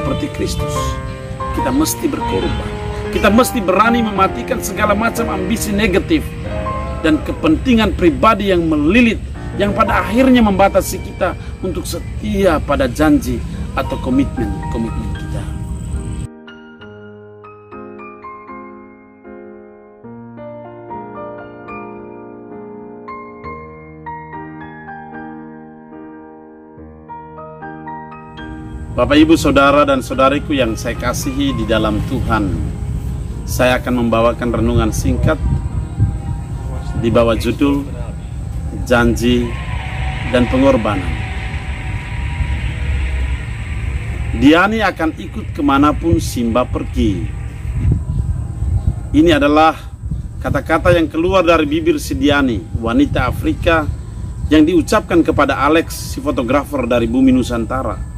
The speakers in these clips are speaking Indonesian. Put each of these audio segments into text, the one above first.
seperti Kristus. Kita mesti berkorban. Kita mesti berani mematikan segala macam ambisi negatif dan kepentingan pribadi yang melilit, yang pada akhirnya membatasi kita untuk setia pada janji atau komitmen kita. Bapak, Ibu, Saudara, dan Saudariku yang saya kasihi di dalam Tuhan, saya akan membawakan renungan singkat di bawah judul Janji dan Pengorbanan. Diani akan ikut kemanapun Simba pergi. Ini adalah kata-kata yang keluar dari bibir si Diani, wanita Afrika, yang diucapkan kepada Alex, si fotografer dari bumi Nusantara,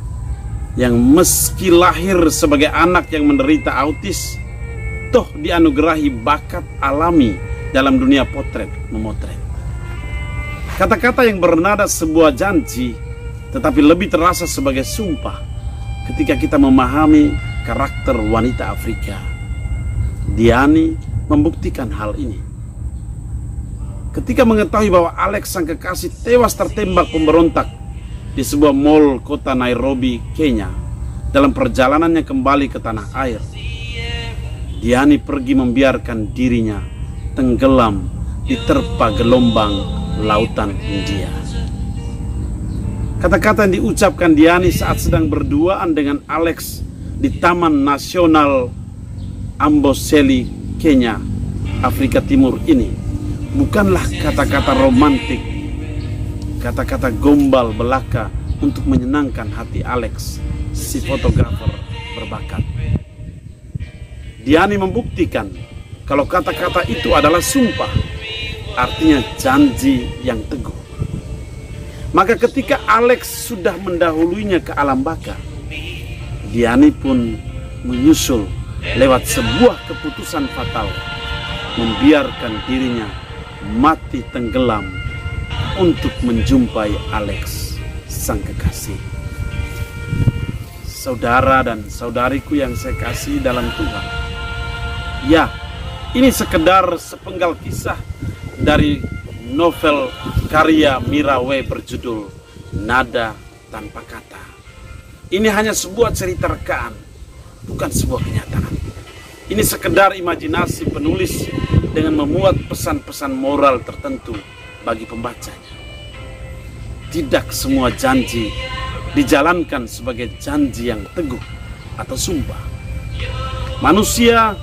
yang meski lahir sebagai anak yang menderita autis, toh dianugerahi bakat alami dalam dunia memotret. Kata-kata yang bernada sebuah janji, tetapi lebih terasa sebagai sumpah ketika kita memahami karakter wanita Afrika. Diani membuktikan hal ini. Ketika mengetahui bahwa Alex sang kekasih tewas tertembak pemberontak di sebuah mall kota Nairobi, Kenya, dalam perjalanannya kembali ke tanah air, Diani pergi membiarkan dirinya tenggelam diterpa gelombang lautan India. Kata-kata yang diucapkan Diani saat sedang berduaan dengan Alex di Taman Nasional Amboseli, Kenya, Afrika Timur ini bukanlah kata-kata romantik, kata-kata gombal belaka untuk menyenangkan hati Alex, si fotografer berbakat. Diani membuktikan kalau kata-kata itu adalah sumpah, artinya janji yang teguh. Maka ketika Alex sudah mendahulunya ke alam baka, Diani pun menyusul lewat sebuah keputusan fatal, membiarkan dirinya mati tenggelam untuk menjumpai Alex, sang kekasih. Saudara dan saudariku yang saya kasih dalam Tuhan, ya, ini sekedar sepenggal kisah dari novel karya Mira W berjudul Nada Tanpa Kata. Ini hanya sebuah cerita rekaan, bukan sebuah kenyataan. Ini sekedar imajinasi penulis dengan memuat pesan-pesan moral tertentu bagi pembacanya. Tidak semua janji dijalankan sebagai janji yang teguh atau sumpah. Manusia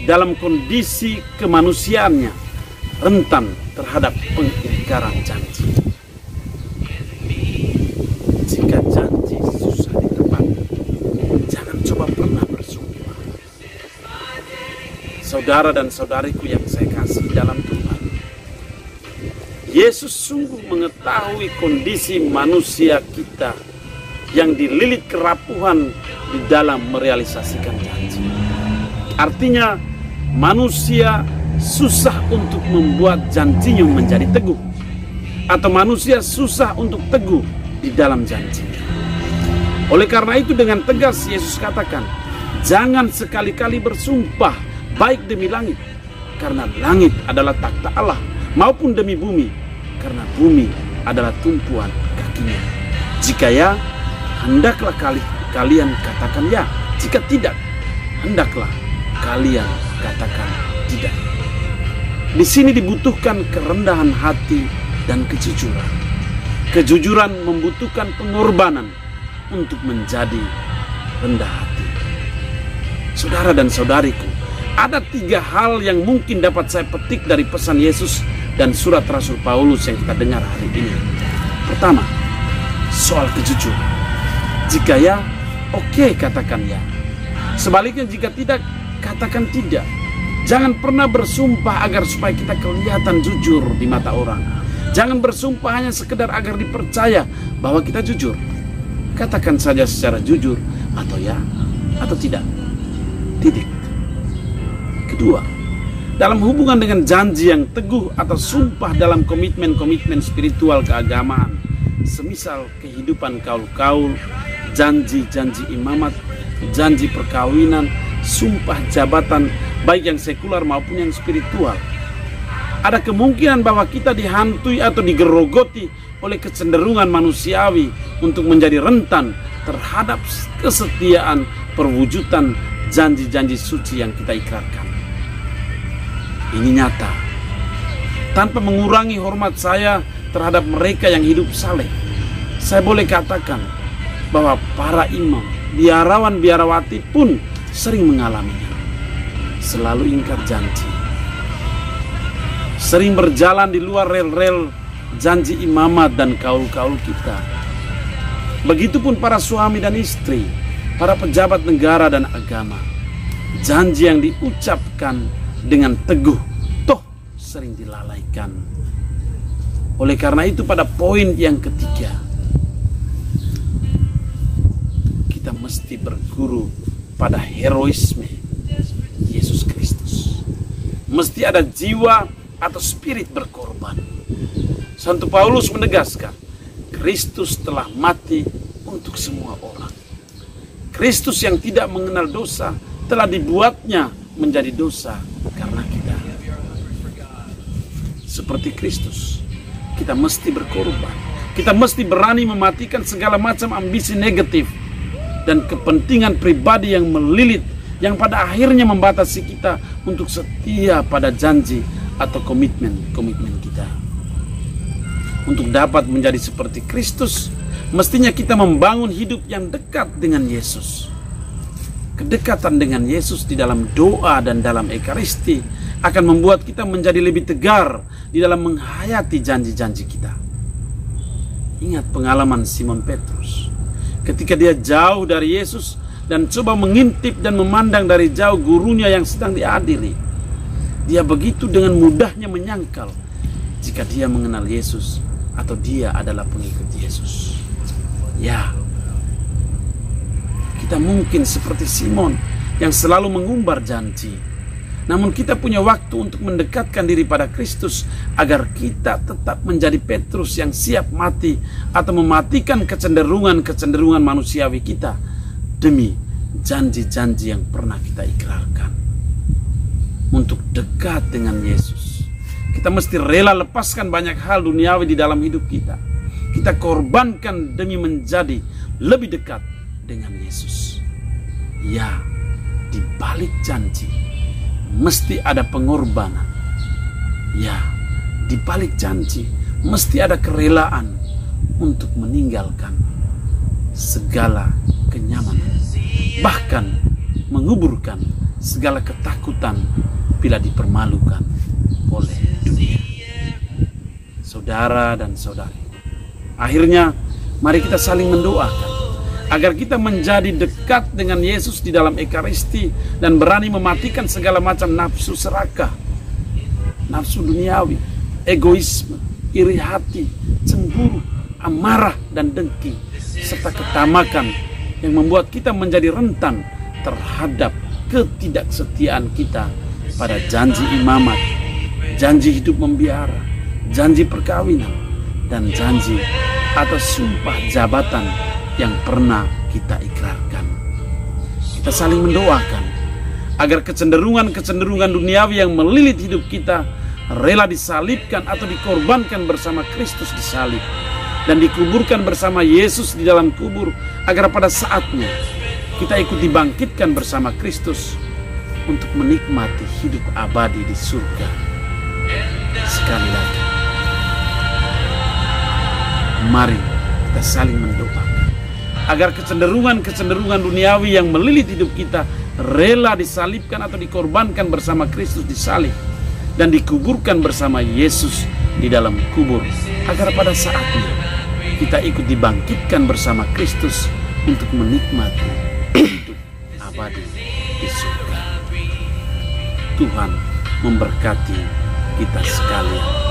dalam kondisi kemanusiaannya rentan terhadap pengingkaran janji. Jika janji susah ditepati, jangan coba pernah bersumpah. Saudara dan saudariku yang saya kasih dalam Tuhan, Yesus sungguh mengetahui kondisi manusia kita yang dililit kerapuhan di dalam merealisasikan janji. Artinya manusia susah untuk membuat janjinya menjadi teguh, atau manusia susah untuk teguh di dalam janji. Oleh karena itu dengan tegas Yesus katakan, jangan sekali-kali bersumpah baik demi langit, karena langit adalah takhta Allah, maupun demi bumi, karena bumi adalah tumpuan kakinya. Jika ya, hendaklah kalian katakan ya. Jika tidak, hendaklah kalian katakan tidak. Di sini dibutuhkan kerendahan hati dan kejujuran. Kejujuran membutuhkan pengorbanan untuk menjadi rendah hati. Saudara dan saudariku, ada 3 hal yang mungkin dapat saya petik dari pesan Yesus dan surat Rasul Paulus yang kita dengar hari ini. Pertama, soal kejujuran. Jika ya, oke, katakan ya. Sebaliknya jika tidak, katakan tidak. Jangan pernah bersumpah agar supaya kita kelihatan jujur di mata orang. Jangan bersumpah hanya sekedar agar dipercaya bahwa kita jujur. Katakan saja secara jujur, atau ya, atau tidak. Titik. Kedua, dalam hubungan dengan janji yang teguh atau sumpah dalam komitmen-komitmen spiritual keagamaan, semisal kehidupan kaul-kaul, janji-janji imamat, janji perkawinan, sumpah jabatan, baik yang sekular maupun yang spiritual. Ada kemungkinan bahwa kita dihantui atau digerogoti oleh kecenderungan manusiawi untuk menjadi rentan terhadap kesetiaan perwujudan janji-janji suci yang kita ikrarkan. Ini nyata. Tanpa mengurangi hormat saya terhadap mereka yang hidup saleh, saya boleh katakan bahwa para imam, biarawan-biarawati pun sering mengalaminya. Selalu ingkar janji, sering berjalan di luar rel-rel janji imamat dan kaul-kaul kita. Begitupun para suami dan istri, para pejabat negara dan agama. Janji yang diucapkan dengan teguh, toh sering dilalaikan. Oleh karena itu pada poin yang ketiga, kita mesti berguru pada heroisme Yesus Kristus. Mesti ada jiwa atau spirit berkorban. Santo Paulus menegaskan, Kristus telah mati untuk semua orang. Kristus yang tidak mengenal dosa telah dibuatnya menjadi dosa karena kita. Seperti Kristus, kita mesti berkorban. Kita mesti berani mematikan segala macam ambisi negatif dan kepentingan pribadi yang melilit, yang pada akhirnya membatasi kita untuk setia pada janji atau komitmen kita. Untuk dapat menjadi seperti Kristus, mestinya kita membangun hidup yang dekat dengan Yesus. Kedekatan dengan Yesus di dalam doa dan dalam Ekaristi akan membuat kita menjadi lebih tegar di dalam menghayati janji-janji kita. Ingat pengalaman Simon Petrus ketika dia jauh dari Yesus dan coba mengintip dan memandang dari jauh gurunya yang sedang diadili. Dia begitu dengan mudahnya menyangkal jika dia mengenal Yesus atau dia adalah pengikut Yesus. Ya, kita mungkin seperti Simon yang selalu mengumbar janji. Namun kita punya waktu untuk mendekatkan diri pada Kristus agar kita tetap menjadi Petrus yang siap mati atau mematikan kecenderungan-kecenderungan manusiawi kita demi janji-janji yang pernah kita ikrarkan. Untuk dekat dengan Yesus, kita mesti rela lepaskan banyak hal duniawi di dalam hidup kita. Kita korbankan demi menjadi lebih dekat dengan Yesus. Ya, di balik janji mesti ada pengorbanan. Ya, di balik janji mesti ada kerelaan untuk meninggalkan segala kenyamanan, bahkan menguburkan segala ketakutan bila dipermalukan oleh dunia. Saudara dan saudari, akhirnya mari kita saling mendoakan agar kita menjadi dekat dengan Yesus di dalam Ekaristi dan berani mematikan segala macam nafsu serakah, nafsu duniawi, egoisme, iri hati, cemburu, amarah dan dengki, serta ketamakan yang membuat kita menjadi rentan terhadap ketidaksetiaan kita pada janji imamat, janji hidup membiara, janji perkawinan, dan janji atau sumpah jabatan yang pernah kita ikrarkan. Kita saling mendoakan agar kecenderungan-kecenderungan duniawi yang melilit hidup kita rela disalibkan atau dikorbankan bersama Kristus di salib dan dikuburkan bersama Yesus di dalam kubur, agar pada saatnya kita ikut dibangkitkan bersama Kristus untuk menikmati hidup abadi di surga. Sekali lagi, mari kita saling mendoakan agar kecenderungan-kecenderungan duniawi yang melilit hidup kita rela disalibkan atau dikorbankan bersama Kristus di salib dan dikuburkan bersama Yesus di dalam kubur, agar pada saatnya kita ikut dibangkitkan bersama Kristus untuk menikmati hidup abadi di surga. Tuhan memberkati kita sekalian.